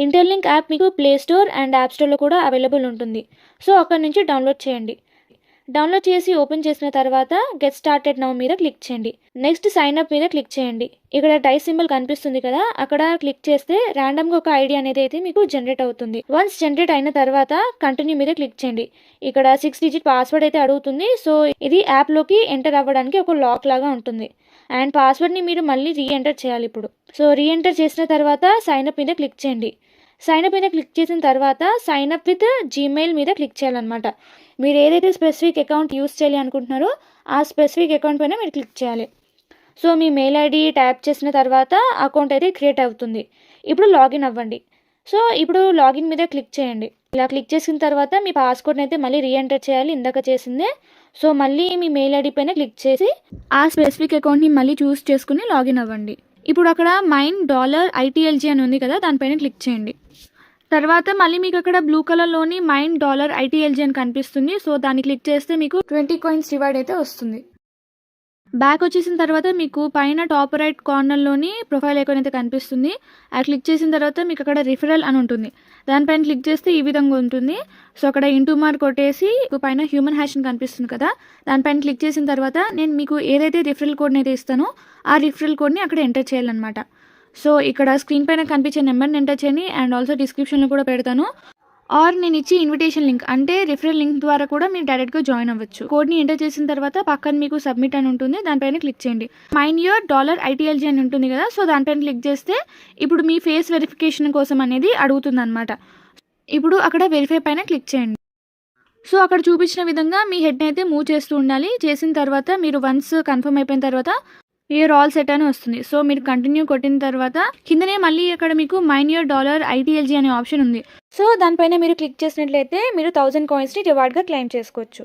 Interlink app మీకు play store and app స్టోర్లో కూడా అవైలబుల్ ఉంటుంది. సో అక్కడ నుంచి డౌన్లోడ్ చేయండి. డౌన్లోడ్ చేసి ఓపెన్ చేసిన తర్వాత గెట్ స్టార్టెడ్ నౌ మీద క్లిక్ చేయండి. నెక్స్ట్ సైన్ అప్ మీద క్లిక్ చేయండి. ఇక్కడ డైస్ సింబల్ కనిపిస్తుంది కదా, అక్కడ క్లిక్ చేస్తే ర్యాండమ్గా ఒక ఐడి అనేది అయితే మీకు జనరేట్ అవుతుంది. వన్స్ జనరేట్ అయిన తర్వాత కంటిన్యూ మీద క్లిక్ చేయండి. ఇక్కడ 6 డిజిట్ పాస్వర్డ్ అయితే అడుగుతుంది. సో ఇది యాప్లోకి ఎంటర్ అవ్వడానికి ఒక లాక్ లాగా ఉంటుంది. అండ్ పాస్వర్డ్ని మీరు మళ్ళీ రీఎంటర్ చేయాలి ఇప్పుడు. సో రీఎంటర్ చేసిన తర్వాత సైన్ అప్ మీద క్లిక్ చేయండి. సైన్ అప్ మీద క్లిక్ చేసిన తర్వాత సైన్ అప్ విత్ జీమెయిల్ మీద క్లిక్ చేయాలన్నమాట. మీరు ఏదైతే స్పెసిఫిక్ అకౌంట్ యూస్ చేయాలి అనుకుంటున్నారో ఆ స్పెసిఫిక్ అకౌంట్ పైన మీరు క్లిక్ చేయాలి. సో మీ మెయిల్ ఐడి ట్యాప్ చేసిన తర్వాత అకౌంట్ అయితే క్రియేట్ అవుతుంది. ఇప్పుడు లాగిన్ అవ్వండి. సో ఇప్పుడు లాగిన్ మీద క్లిక్ చేయండి. ఇలా క్లిక్ చేసిన తర్వాత మీ పాస్వర్డ్ని అయితే మళ్ళీ రీఎంటర్ చేయాలి, ఇందాక చేసిందే. సో మళ్ళీ మీ మెయిల్ ఐడి పైన క్లిక్ చేసి ఆ స్పెసిఫిక్ అకౌంట్ని మళ్ళీ చూస్ చేసుకుని లాగిన్ అవ్వండి. ఇప్పుడు అక్కడ $ITLG అని ఉంది కదా, దానిపైన క్లిక్ చేయండి. తర్వాత మళ్ళీ మీకు అక్కడ బ్లూ కలర్లోని $ITLG అని కనిపిస్తుంది. సో దాన్ని క్లిక్ చేస్తే మీకు 20 కాయిన్స్ రివార్డ్ అయితే వస్తుంది. బ్యాక్ వచ్చేసిన తర్వాత మీకు పైన టాప్ రైట్ కార్నర్లోని ప్రొఫైల్ ఐకాన్ అయితే కనిపిస్తుంది. అది క్లిక్ చేసిన తర్వాత మీకు అక్కడ రిఫరల్ అని ఉంటుంది. దానిపైన క్లిక్ చేస్తే ఈ విధంగా ఉంటుంది. సో అక్కడ ఇంటూ మార్క్ కొట్టేసి పైన హ్యూమన్ హ్యాష్ అని కనిపిస్తుంది కదా, దానిపైన క్లిక్ చేసిన తర్వాత నేను మీకు ఏదైతే రిఫరల్ కోడ్ని అయితే ఇస్తానో ఆ రిఫరల్ కోడ్ని అక్కడ ఎంటర్ చేయాలన్నమాట. సో ఇక్కడ స్క్రీన్ పైన కనిపించే నెంబర్ని ఎంటర్ చేయండి అండ్ ఆల్సో డిస్క్రిప్షన్లో కూడా పెడతాను. ఆర్ నేను ఇచ్చి ఇన్విటేషన్ లింక్ అంటే రిఫరల్ లింక్ ద్వారా కూడా మీరు డైరెక్ట్గా జాయిన్ అవ్వచ్చు. కోడ్ని ఎంటర్ చేసిన తర్వాత పక్కన మీకు సబ్మిట్ అని ఉంటుంది, దానిపైన క్లిక్ చేయండి. $ITLG అని ఉంటుంది కదా, సో దానిపైన క్లిక్ చేస్తే ఇప్పుడు మీ ఫేస్ వెరిఫికేషన్ కోసం అనేది అడుగుతుంది అనమాట. ఇప్పుడు అక్కడ వెరిఫై పైన క్లిక్ చేయండి. సో అక్కడ చూపించిన విధంగా మీ హెడ్ని అయితే మూవ్ చేస్తూ ఉండాలి. చేసిన తర్వాత మీరు వన్స్ కన్ఫర్మ్ అయిపోయిన తర్వాత యూర్ ఆల్ సెట్ అని వస్తుంది. సో మీరు కంటిన్యూ కొట్టిన తర్వాత కిందనే మళ్ళీ అక్కడ మీకు $ITLG అనే ఆప్షన్ ఉంది. సో దానిపైన మీరు క్లిక్ చేసినట్లయితే మీరు 1000 కాయిన్స్ని రివార్డ్గా క్లెయిమ్ చేసుకోవచ్చు.